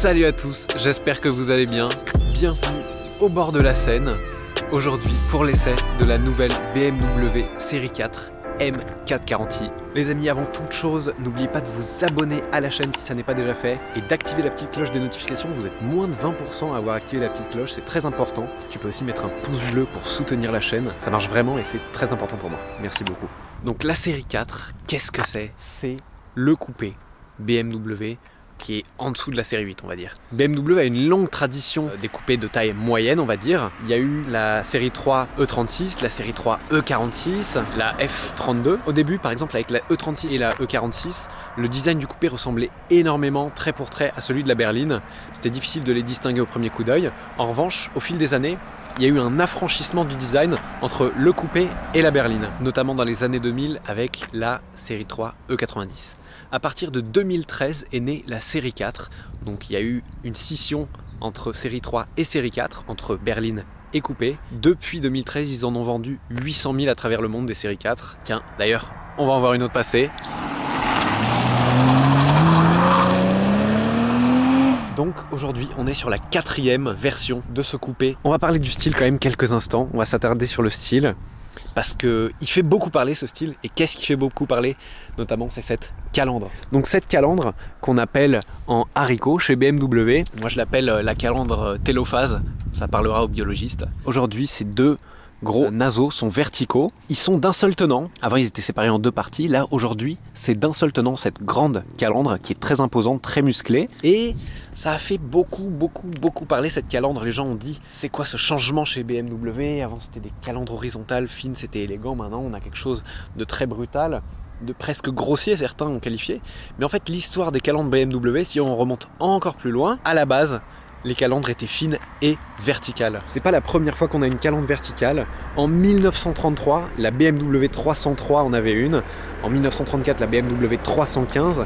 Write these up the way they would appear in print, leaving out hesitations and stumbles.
Salut à tous, j'espère que vous allez bien. Bienvenue au bord de la Seine. Aujourd'hui pour l'essai de la nouvelle BMW série 4 M440i. Les amis, avant toute chose, n'oubliez pas de vous abonner à la chaîne si ça n'est pas déjà fait et d'activer la petite cloche des notifications. Vous êtes moins de 20% à avoir activé la petite cloche, c'est très important. Tu peux aussi mettre un pouce bleu pour soutenir la chaîne. Ça marche vraiment et c'est très important pour moi. Merci beaucoup. Donc la série 4, qu'est-ce que c'est? C'est le coupé BMW qui est en dessous de la série 8, on va dire. BMW a une longue tradition des coupés de taille moyenne, on va dire. Il y a eu la série 3 E36, la série 3 E46, la F32. Au début, par exemple, avec la E36 et la E46, le design du coupé ressemblait énormément, trait pour trait, à celui de la berline. C'était difficile de les distinguer au premier coup d'œil. En revanche, au fil des années, il y a eu un affranchissement du design entre le coupé et la berline, notamment dans les années 2000 avec la série 3 E90. À partir de 2013 est née la série 4, donc il y a eu une scission entre série 3 et série 4, entre berline et coupé. Depuis 2013, ils en ont vendu 800 000 à travers le monde des séries 4. Tiens, d'ailleurs, on va en voir une autre passer. Donc aujourd'hui, on est sur la 4e version de ce coupé. On va parler du style quand même quelques instants, on va s'attarder sur le style. Parce qu'il fait beaucoup parler ce style, et qu'est-ce qui fait beaucoup parler? Notamment c'est cette calandre. Donc cette calandre qu'on appelle en haricot chez BMW, moi je l'appelle la calandre télophase, ça parlera aux biologistes. Aujourd'hui ces deux gros naseaux sont verticaux, ils sont d'un seul tenant. Avant ils étaient séparés en deux parties, là aujourd'hui c'est d'un seul tenant, cette grande calandre qui est très imposante, très musclée. Et ça a fait beaucoup parler cette calandre. Les gens ont dit c'est quoi ce changement chez BMW? Avant c'était des calandres horizontales, fines, c'était élégant, maintenant on a quelque chose de très brutal, de presque grossier, certains ont qualifié. Mais en fait l'histoire des calandres BMW, si on remonte encore plus loin, à la base les calandres étaient fines et verticales. C'est pas la première fois qu'on a une calandre verticale. En 1933, la BMW 303 en avait une. En 1934, la BMW 315.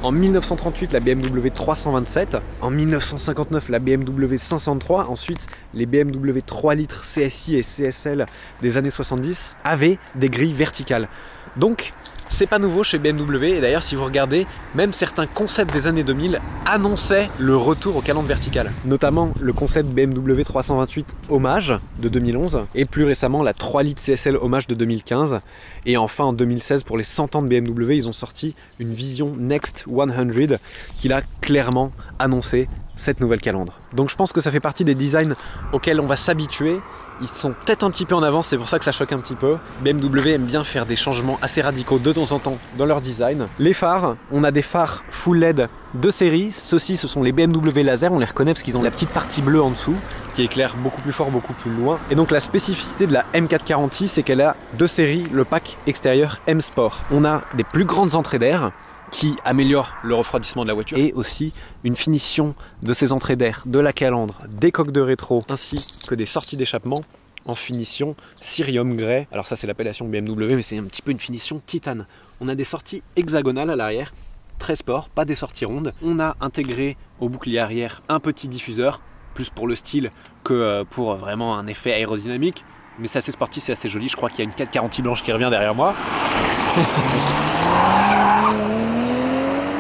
En 1938, la BMW 327. En 1959, la BMW 503. Ensuite, les BMW 3 litres CSI et CSL des années 70 avaient des grilles verticales. Donc, c'est pas nouveau chez BMW, et d'ailleurs si vous regardez, même certains concepts des années 2000 annonçaient le retour aux calandres verticales. Notamment le concept BMW 328 Hommage de 2011, et plus récemment la 3 litres CSL Hommage de 2015. Et enfin en 2016, pour les 100 ans de BMW, ils ont sorti une vision Next 100 qui l'a clairement annoncé cette nouvelle calandre. Donc je pense que ça fait partie des designs auxquels on va s'habituer. Ils sont peut-être un petit peu en avance, c'est pour ça que ça choque un petit peu. BMW aime bien faire des changements assez radicaux de temps en temps dans leur design. Les phares, on a des phares full LED de série. Ceux-ci, ce sont les BMW laser, on les reconnaît parce qu'ils ont la petite partie bleue en dessous qui éclaire beaucoup plus fort, beaucoup plus loin. Et donc la spécificité de la M440i, c'est qu'elle a de série le pack extérieur M Sport. On a des plus grandes entrées d'air qui améliore le refroidissement de la voiture et aussi une finition de ces entrées d'air, de la calandre, des coques de rétro ainsi que des sorties d'échappement en finition Cerium Grey. Alors ça c'est l'appellation BMW, mais c'est un petit peu une finition titane. On a des sorties hexagonales à l'arrière, très sport, pas des sorties rondes. On a intégré au bouclier arrière un petit diffuseur, plus pour le style que pour vraiment un effet aérodynamique. Mais c'est assez sportif, c'est assez joli. Je crois qu'il y a une 440i blanche qui revient derrière moi.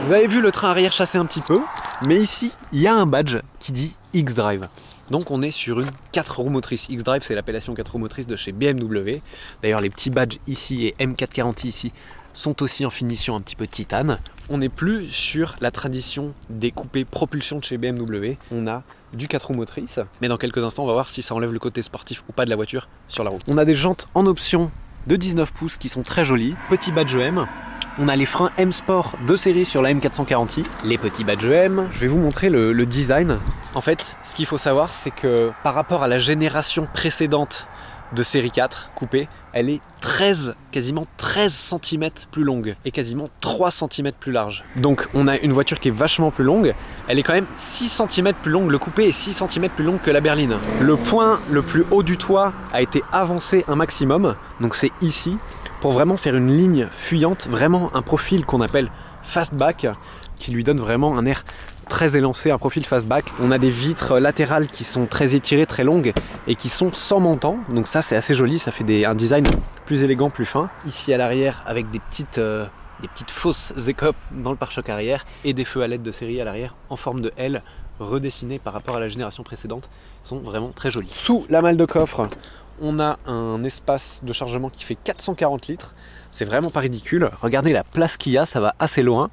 Vous avez vu le train arrière chasser un petit peu, mais ici, il y a un badge qui dit X-Drive. Donc on est sur une 4 roues motrices. X-Drive, c'est l'appellation 4 roues motrices de chez BMW. D'ailleurs, les petits badges ici et M440i ici sont aussi en finition un petit peu titane. On n'est plus sur la tradition des coupés propulsion de chez BMW. On a du 4 roues motrices. Mais dans quelques instants, on va voir si ça enlève le côté sportif ou pas de la voiture sur la route. On a des jantes en option de 19 pouces qui sont très jolies. Petit badge M. On a les freins M Sport de série sur la M440i, les petits badges M. Je vais vous montrer le design. En fait, ce qu'il faut savoir, c'est que par rapport à la génération précédente de série 4 coupée, elle est quasiment 13 cm plus longue et quasiment 3 cm plus large. Donc on a une voiture qui est vachement plus longue. Elle est quand même 6 cm plus longue, le coupé est 6 cm plus long que la berline. Le point le plus haut du toit a été avancé un maximum, donc c'est ici, pour vraiment faire une ligne fuyante, vraiment un profil qu'on appelle fastback, qui lui donne vraiment un air très élancé, un profil fastback. On a des vitres latérales qui sont très étirées, très longues et qui sont sans montant. Donc ça c'est assez joli, ça fait un design plus élégant, plus fin. Ici à l'arrière avec des petites fausses écopes dans le pare-choc arrière et des feux à LED de série à l'arrière en forme de L redessinées par rapport à la génération précédente. Elles sont vraiment très jolies. Sous la malle de coffre, on a un espace de chargement qui fait 440 litres. C'est vraiment pas ridicule. Regardez la place qu'il y a, ça va assez loin.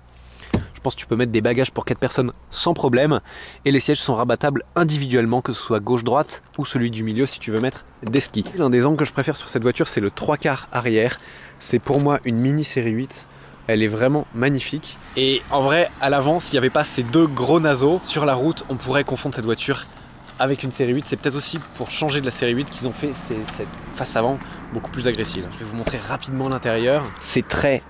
Je pense que tu peux mettre des bagages pour 4 personnes sans problème. Et les sièges sont rabattables individuellement, que ce soit gauche-droite ou celui du milieu si tu veux mettre des skis. L'un des angles que je préfère sur cette voiture, c'est le 3/4 arrière. C'est pour moi une mini série 8. Elle est vraiment magnifique. Et en vrai, à l'avant, s'il n'y avait pas ces deux gros naseaux sur la route, on pourrait confondre cette voiture avec une série 8. C'est peut-être aussi pour changer de la série 8 qu'ils ont fait cette face avant beaucoup plus agressive. Je vais vous montrer rapidement l'intérieur. C'est très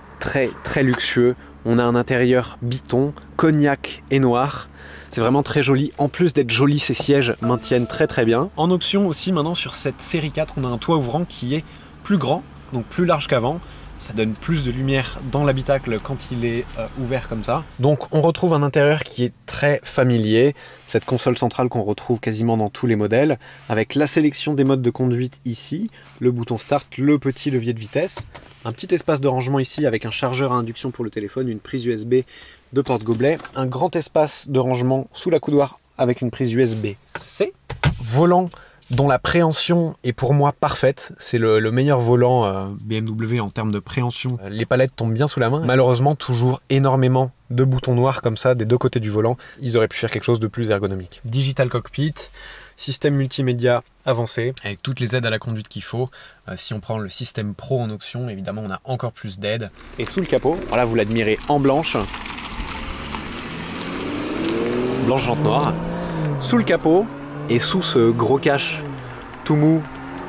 luxueux. On a un intérieur biton, cognac et noir. C'est vraiment très joli. En plus d'être joli, ces sièges maintiennent très bien. En option aussi, maintenant sur cette série 4, on a un toit ouvrant qui est plus grand, donc plus large qu'avant. Ça donne plus de lumière dans l'habitacle quand il est ouvert comme ça. Donc on retrouve un intérieur qui est très familier. Cette console centrale qu'on retrouve quasiment dans tous les modèles, avec la sélection des modes de conduite ici, le bouton start, le petit levier de vitesse, un petit espace de rangement ici avec un chargeur à induction pour le téléphone, une prise USB de porte-gobelet, un grand espace de rangement sous la coudoir avec une prise USB-C, volant dont la préhension est pour moi parfaite. C'est le meilleur volant BMW en termes de préhension. Les palettes tombent bien sous la main. Malheureusement, toujours énormément de boutons noirs comme ça des deux côtés du volant. Ils auraient pu faire quelque chose de plus ergonomique. Digital cockpit, système multimédia avancé, avec toutes les aides à la conduite qu'il faut. Si on prend le système Pro en option, évidemment, on a encore plus d'aides. Et sous le capot, voilà, vous l'admirez en blanche. Blanche jante noire. Sous le capot, et sous ce gros cache tout mou,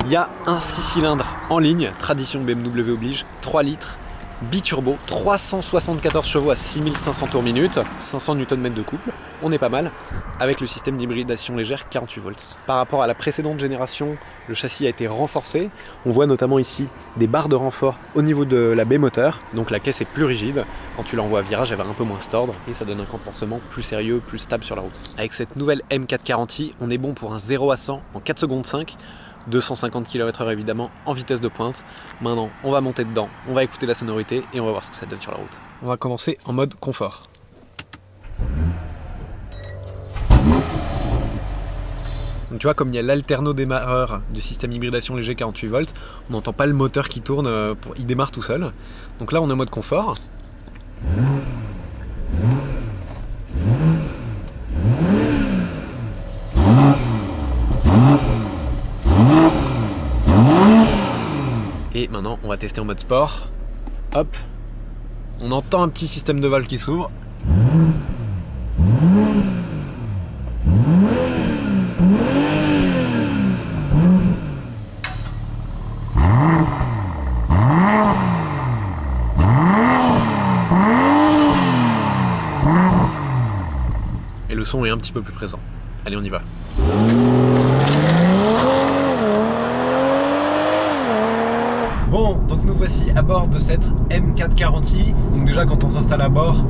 il y a un 6 cylindres en ligne, tradition BMW oblige, 3 litres, biturbo, 374 chevaux à 6500 tours minute, 500 Nm de couple, on est pas mal, avec le système d'hybridation légère 48 volts. Par rapport à la précédente génération, le châssis a été renforcé, on voit notamment ici des barres de renfort au niveau de la baie moteur, donc la caisse est plus rigide, quand tu l'envoies à virage elle va un peu moins se tordre, et ça donne un comportement plus sérieux, plus stable sur la route. Avec cette nouvelle M440i, on est bon pour un 0 à 100 en 4 secondes 5, 250 km/h évidemment en vitesse de pointe. Maintenant on va monter dedans, on va écouter la sonorité et on va voir ce que ça donne sur la route. On va commencer en mode confort. Donc tu vois, comme il y a l'alterno-démarreur du système hybridation léger 48 volts, on n'entend pas le moteur qui tourne, il démarre tout seul. Donc là on est en mode confort. Et maintenant on va tester en mode sport. Hop, on entend un petit système de valve qui s'ouvre. Et le son est un petit peu plus présent. Allez, on y va. Bon, donc nous voici à bord de cette M440i. Donc déjà quand on s'installe à bord,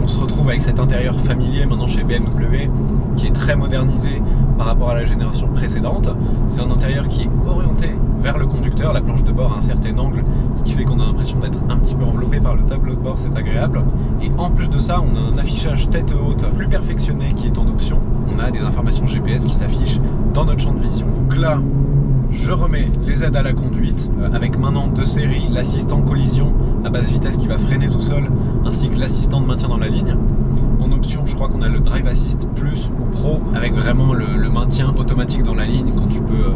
on se retrouve avec cet intérieur familier maintenant chez BMW qui est très modernisé par rapport à la génération précédente. C'est un intérieur qui est orienté vers le conducteur, la planche de bord a un certain angle, ce qui fait qu'on a l'impression d'être un petit peu enveloppé par le tableau de bord, c'est agréable. Et en plus de ça, on a un affichage tête haute plus perfectionné qui est en option. On a des informations GPS qui s'affichent dans notre champ de vision. Donc là, je remets les aides à la conduite avec maintenant de série l'assistant collision à basse vitesse qui va freiner tout seul, ainsi que l'assistant de maintien dans la ligne. En option, je crois qu'on a le Drive Assist Plus ou Pro avec vraiment le maintien automatique dans la ligne quand tu peux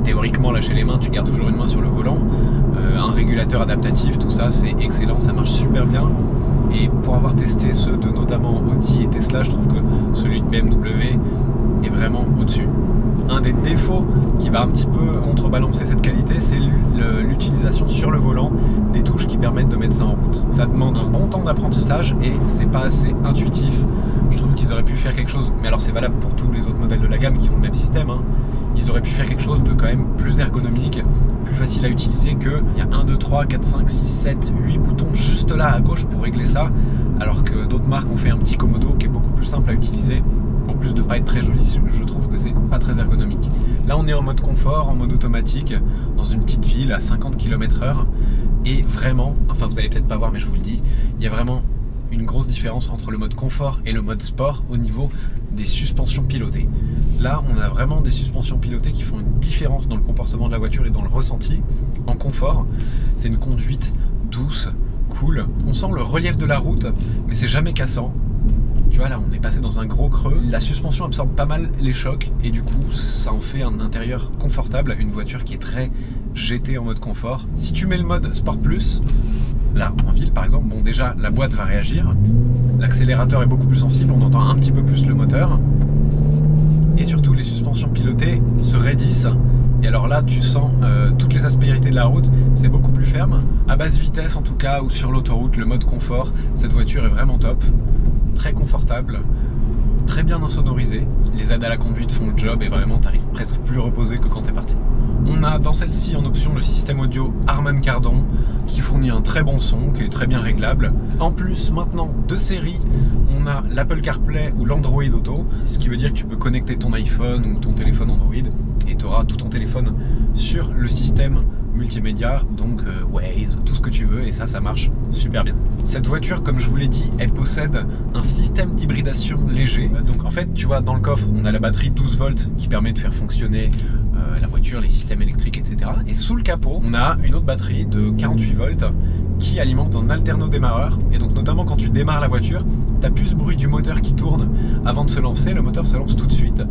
théoriquement lâcher les mains, tu gardes toujours une main sur le volant. Un régulateur adaptatif, tout ça c'est excellent, ça marche super bien. Et pour avoir testé ceux de notamment Audi et Tesla, je trouve que celui de BMW est vraiment au-dessus. Un des défauts qui va un petit peu contrebalancer cette qualité, c'est l'utilisation sur le volant des touches qui permettent de mettre ça en route. Ça demande un bon temps d'apprentissage et c'est pas assez intuitif. Je trouve qu'ils auraient pu faire quelque chose, mais alors c'est valable pour tous les autres modèles de la gamme qui ont le même système, hein. Ils auraient pu faire quelque chose de quand même plus ergonomique, plus facile à utiliser que il y a 1, 2, 3, 4, 5, 6, 7, 8 boutons juste là à gauche pour régler ça, alors que d'autres marques ont fait un petit commodo qui est beaucoup plus simple à utiliser. En plus de pas être très joli, je trouve que c'est pas très ergonomique. Là on est en mode confort, en mode automatique, dans une petite ville à 50 km/h. Et vraiment, enfin vous allez peut-être pas voir mais je vous le dis, il y a vraiment une grosse différence entre le mode confort et le mode sport au niveau des suspensions pilotées. Là, on a vraiment des suspensions pilotées qui font une différence dans le comportement de la voiture et dans le ressenti. En confort, c'est une conduite douce, cool. On sent le relief de la route, mais c'est jamais cassant. Tu vois, là, on est passé dans un gros creux. La suspension absorbe pas mal les chocs et du coup, ça en fait un intérieur confortable. Une voiture qui est très GT en mode confort. Si tu mets le mode Sport Plus, là, en ville par exemple, bon déjà, la boîte va réagir. L'accélérateur est beaucoup plus sensible, on entend un petit peu plus le moteur. Et surtout, les suspensions pilotées se raidissent. Et alors là, tu sens toutes les aspérités de la route, c'est beaucoup plus ferme. À basse vitesse en tout cas, ou sur l'autoroute, le mode confort, cette voiture est vraiment top. Très confortable, très bien insonorisée. Les aides à la conduite font le job et vraiment t'arrives presque plus reposé que quand t'es parti. On a dans celle-ci en option le système audio Harman Kardon qui fournit un très bon son, qui est très bien réglable. En plus, maintenant, de série, on a l'Apple CarPlay ou l'Android Auto, ce qui veut dire que tu peux connecter ton iPhone ou ton téléphone Android et tu auras tout ton téléphone sur le système multimédia, donc Waze, tout ce que tu veux, et ça marche super bien. Cette voiture, comme je vous l'ai dit, elle possède un système d'hybridation léger. Donc en fait, tu vois, dans le coffre, on a la batterie 12 volts qui permet de faire fonctionner la voiture, les systèmes électriques, etc. Et sous le capot, on a une autre batterie de 48 volts qui alimente un alterno-démarreur. Et donc notamment quand tu démarres la voiture, tu as plus le bruit du moteur qui tourne avant de se lancer. Le moteur se lance tout de suite.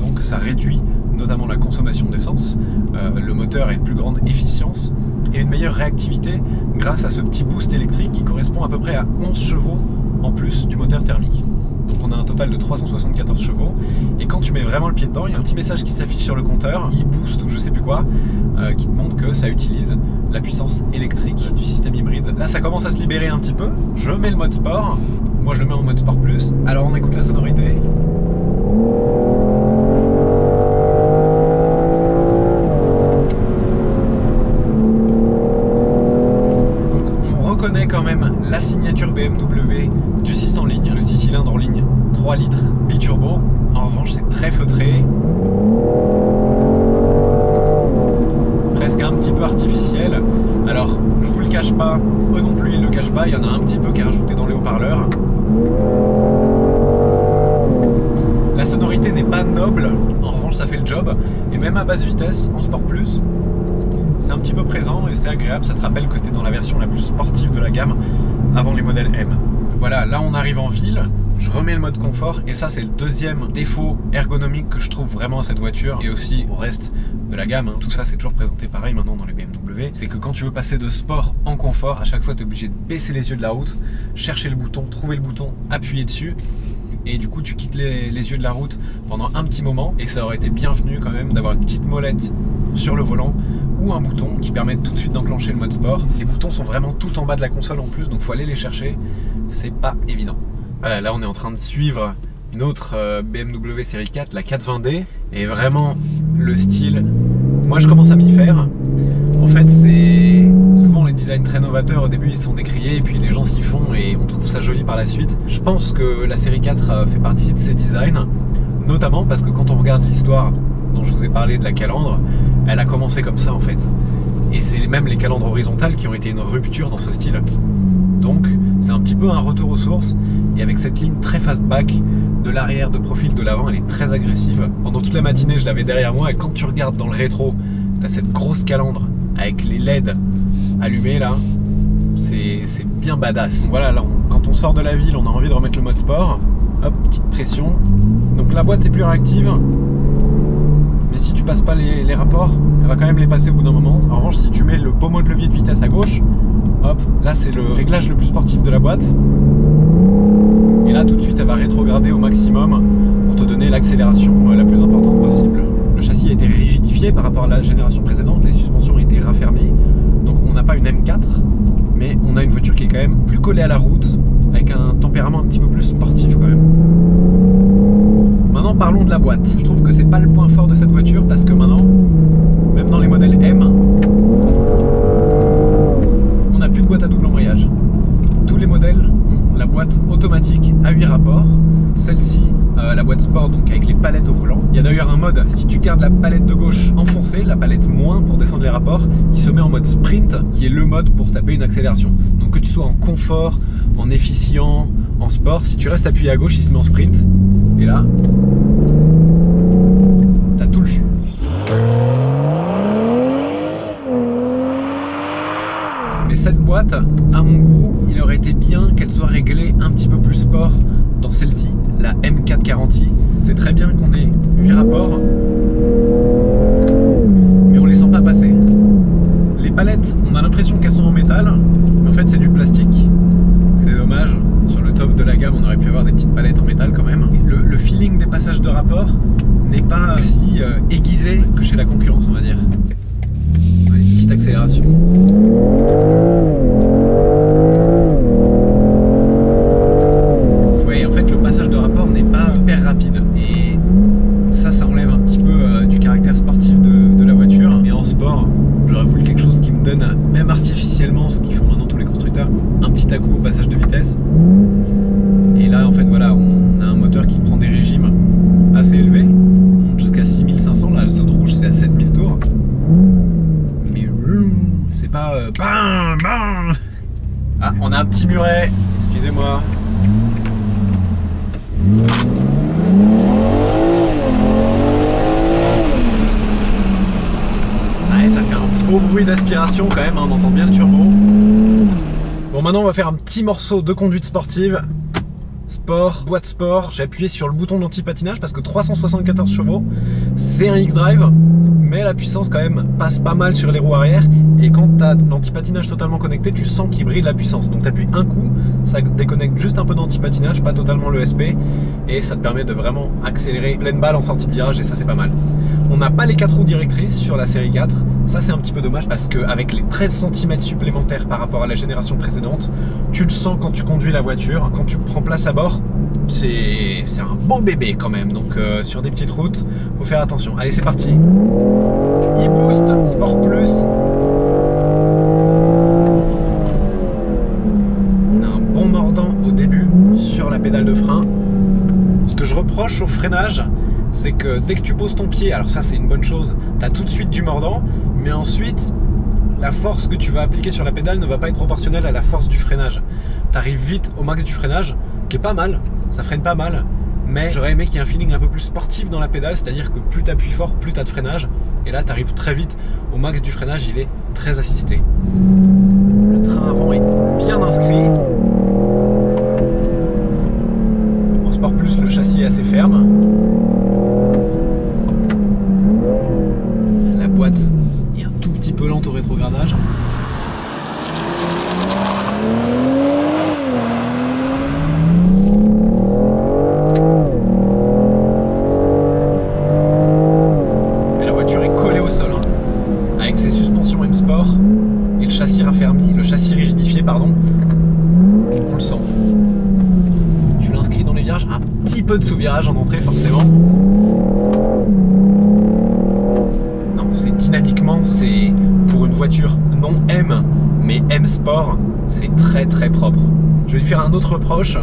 Donc ça réduit notamment la consommation d'essence, le moteur a une plus grande efficience et une meilleure réactivité grâce à ce petit boost électrique qui correspond à peu près à 11 chevaux en plus du moteur thermique. Donc on a un total de 374 chevaux et quand tu mets vraiment le pied dedans, il y a un petit message qui s'affiche sur le compteur, e-boost ou je sais plus quoi, qui te montre que ça utilise la puissance électrique du système hybride. Là ça commence à se libérer un petit peu, je mets le mode sport, moi je le mets en mode sport plus, alors on écoute la sonorité. Quand même la signature BMW du 6 en ligne, le 6 cylindres en ligne 3 litres biturbo. En revanche c'est très feutré, presque un petit peu artificiel. Alors je vous le cache pas, eux non plus ils le cachent pas, il y en a un petit peu qui est rajouté dans les haut-parleurs. La sonorité n'est pas noble, en revanche ça fait le job, et même à basse vitesse, en Sport Plus, c'est un petit peu présent et c'est agréable, ça te rappelle que tu es dans la version la plus sportive de la gamme avant les modèles M. Voilà, là on arrive en ville, je remets le mode confort et ça c'est le deuxième défaut ergonomique que je trouve vraiment à cette voiture et aussi au reste de la gamme, hein. Tout ça c'est toujours présenté pareil maintenant dans les BMW, c'est que quand tu veux passer de sport en confort, à chaque fois tu es obligé de baisser les yeux de la route, chercher le bouton, trouver le bouton, appuyer dessus. Et du coup tu quittes les yeux de la route pendant un petit moment et ça aurait été bienvenu quand même d'avoir une petite molette sur le volant ou un bouton qui permet tout de suite d'enclencher le mode sport. Les boutons sont vraiment tout en bas de la console en plus, donc faut aller les chercher, c'est pas évident. Voilà, là on est en train de suivre une autre BMW série 4, la 420D, et vraiment le style, moi je commence à m'y faire. En fait c'est souvent les designs très novateurs au début ils sont décriés et puis les gens s'y font et on trouve ça joli par la suite. Je pense que la série 4 fait partie de ces designs, notamment parce que quand on regarde l'histoire dont je vous ai parlé de la calandre, elle a commencé comme ça en fait. Et c'est même les calandres horizontales qui ont été une rupture dans ce style. Donc c'est un petit peu un retour aux sources et avec cette ligne très fastback de l'arrière, de profil, de l'avant, elle est très agressive. Pendant toute la matinée je l'avais derrière moi et quand tu regardes dans le rétro, tu as cette grosse calandre avec les LED allumés là, c'est bien badass. Voilà, là quand on sort de la ville on a envie de remettre le mode sport, hop, petite pression. Donc la boîte est plus réactive, mais si tu passes pas les rapports, elle va quand même les passer au bout d'un moment. En revanche, si tu mets le pommeau de levier de vitesse à gauche, hop, là c'est le réglage le plus sportif de la boîte. Et là tout de suite elle va rétrograder au maximum pour te donner l'accélération la plus importante possible. Le châssis a été rigidifié par rapport à la génération précédente, les suspensions ont été raffermies. Donc on n'a pas une M4, mais on a une voiture qui est quand même plus collée à la route, avec un tempérament un petit peu plus sportif quand même. Maintenant parlons de la boîte. Je trouve que c'est pas le point fort de cette voiture parce que maintenant, même dans les modèles M, on n'a plus de boîte à double embrayage. Tous les modèles ont la boîte automatique à 8 rapports. Celle-ci, la boîte sport, donc avec les palettes au volant. Il y a d'ailleurs un mode, si tu gardes la palette de gauche enfoncée, la palette moins pour descendre les rapports, il se met en mode sprint, qui est le mode pour taper une accélération. Donc que tu sois en confort, en efficient, En sport, si tu restes appuyé à gauche, il se met en sprint. Et là, t'as tout le jus. Mais cette boîte, à mon goût, il aurait été bien qu'elle soit réglée un petit peu plus sport dans celle-ci, la M440i. C'est très bien qu'on ait 8 rapports, mais on les sent pas passer. Les palettes, on a l'impression qu'elles sont en métal, mais en fait c'est du plastique. C'est dommage. Sur le top de la gamme, on aurait pu avoir des petites palettes en métal quand même. Le feeling des passages de rapport n'est pas aussi aiguisé que chez la concurrence, on va dire. Allez, petite accélération. Oui, en fait, le passage de rapport n'est pas hyper rapide. Et ça enlève un petit peu du caractère sportif de la voiture. Et en sport, j'aurais voulu quelque chose qui me donne, même artificiellement, ce qu'ils font maintenant tous les constructeurs, un petit à-coup au passage de vitesse. Et là, en fait, voilà, on a un moteur qui prend des régimes assez élevés. On monte jusqu'à 6500. La zone rouge, c'est à 7000 tours. Mais c'est pas... Ah, on a un petit muret. Excusez-moi. Ouais, ça fait un beau bruit d'aspiration quand même, hein, on entend bien le turbo. Bon, maintenant on va faire un petit morceau de conduite sportive. Sport, boîte sport. J'ai appuyé sur le bouton d'anti-patinage parce que 374 chevaux, c'est un X-Drive, mais la puissance quand même passe pas mal sur les roues arrière. Et quand tu as l'anti-patinage totalement connecté, tu sens qu'il brille la puissance. Donc tu appuies un coup, ça déconnecte juste un peu d'anti-patinage, pas totalement l'ESP, et ça te permet de vraiment accélérer pleine balle en sortie de virage, et ça c'est pas mal. On n'a pas les 4 roues directrices sur la série 4, ça c'est un petit peu dommage parce qu'avec les 13 cm supplémentaires par rapport à la génération précédente, tu le sens quand tu conduis la voiture, quand tu prends place à bord, c'est un beau bébé quand même. Donc sur des petites routes, faut faire attention. Allez, c'est parti. E-Boost Sport Plus. On a un bon mordant au début sur la pédale de frein. Ce que je reproche au freinage, c'est que dès que tu poses ton pied, alors ça c'est une bonne chose, tu as tout de suite du mordant, mais ensuite la force que tu vas appliquer sur la pédale ne va pas être proportionnelle à la force du freinage. Tu arrives vite au max du freinage, qui est pas mal, ça freine pas mal, mais j'aurais aimé qu'il y ait un feeling un peu plus sportif dans la pédale, c'est-à-dire que plus tu appuies fort, plus tu as de freinage, et là tu arrives très vite au max du freinage, il est très assisté. Le train avant est bien inscrit. En Sport Plus, le châssis est assez ferme. La boîte est un tout petit peu lente au rétrogradage. Et la voiture est collée au sol, hein, avec ses suspensions M Sport et le châssis raffermi, le châssis rigidifié, pardon. On le sent. Tu l'inscris dans les virages, un petit peu de sous-virage en entrée forcément. Dynamiquement, c'est pour une voiture non M, mais M Sport, c'est très très propre. Je vais lui faire un autre reproche,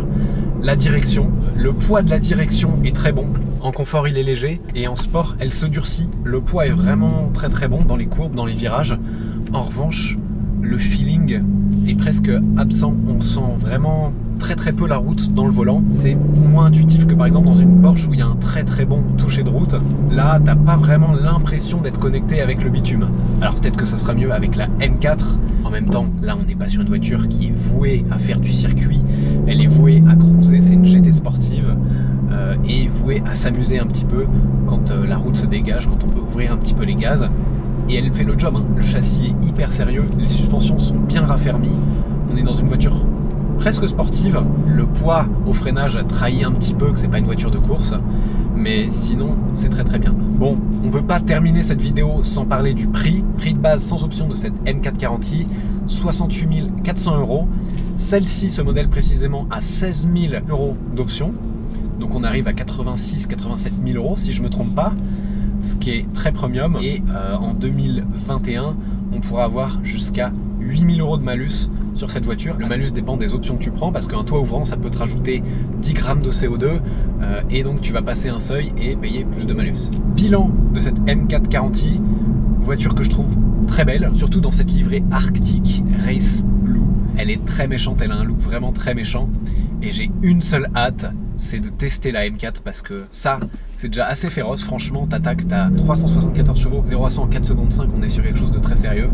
la direction. Le poids de la direction est très bon. En confort, il est léger, et en sport, elle se durcit. Le poids est vraiment très très bon dans les courbes, dans les virages. En revanche, le feeling est presque absent. On sent vraiment très très peu la route dans le volant. C'est moins intuitif que par exemple dans une Porsche où il y a un très très bon toucher de route. Là, t'as pas vraiment l'impression d'être connecté avec le bitume. Alors peut-être que ce sera mieux avec la M4. En même temps, là on n'est pas sur une voiture qui est vouée à faire du circuit. Elle est vouée à cruiser, c'est une GT sportive. Et vouée à s'amuser un petit peu quand la route se dégage, quand on peut ouvrir un petit peu les gaz. Et elle fait le job, hein. Le châssis est hyper sérieux, les suspensions sont bien raffermies. On est dans une voiture presque sportive. Le poids au freinage trahit un petit peu que c'est pas une voiture de course, mais sinon c'est très très bien. Bon, on peut pas terminer cette vidéo sans parler du prix de base sans option de cette M440i, 68 400 €. Celle-ci, ce modèle précisément, a 16 000 € d'option, donc on arrive à 86-87 000 € si je me trompe pas, ce qui est très premium. Et en 2021 on pourra avoir jusqu'à 8 000 € de malus sur cette voiture. Le malus dépend des options que tu prends, parce qu'un toit ouvrant ça peut te rajouter 10 grammes de CO2 et donc tu vas passer un seuil et payer plus de malus. Bilan de cette M440i, voiture que je trouve très belle, surtout dans cette livrée Arctic Race Blue. Elle est très méchante, elle a un look vraiment très méchant, et j'ai une seule hâte, c'est de tester la M4 parce que ça, c'est déjà assez féroce. Franchement, t'attaques, t'as 374 chevaux, 0 à 100 en 4 secondes 5, on est sur quelque chose de très sérieux.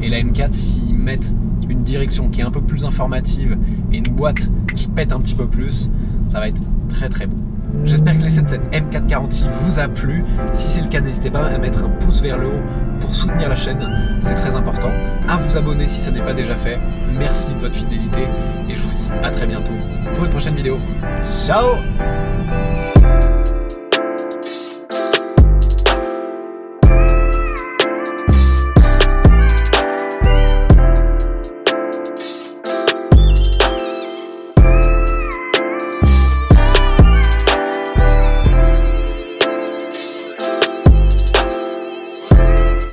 Et la M4, s'ils mettent une direction qui est un peu plus informative et une boîte qui pète un petit peu plus, ça va être très très bon. J'espère que l'essai de cette M4 Caranti vous a plu. Si c'est le cas, n'hésitez pas à mettre un pouce vers le haut pour soutenir la chaîne, c'est très important. À vous abonner si ça n'est pas déjà fait. Merci de votre fidélité et je vous dis à très bientôt pour une prochaine vidéo. Ciao!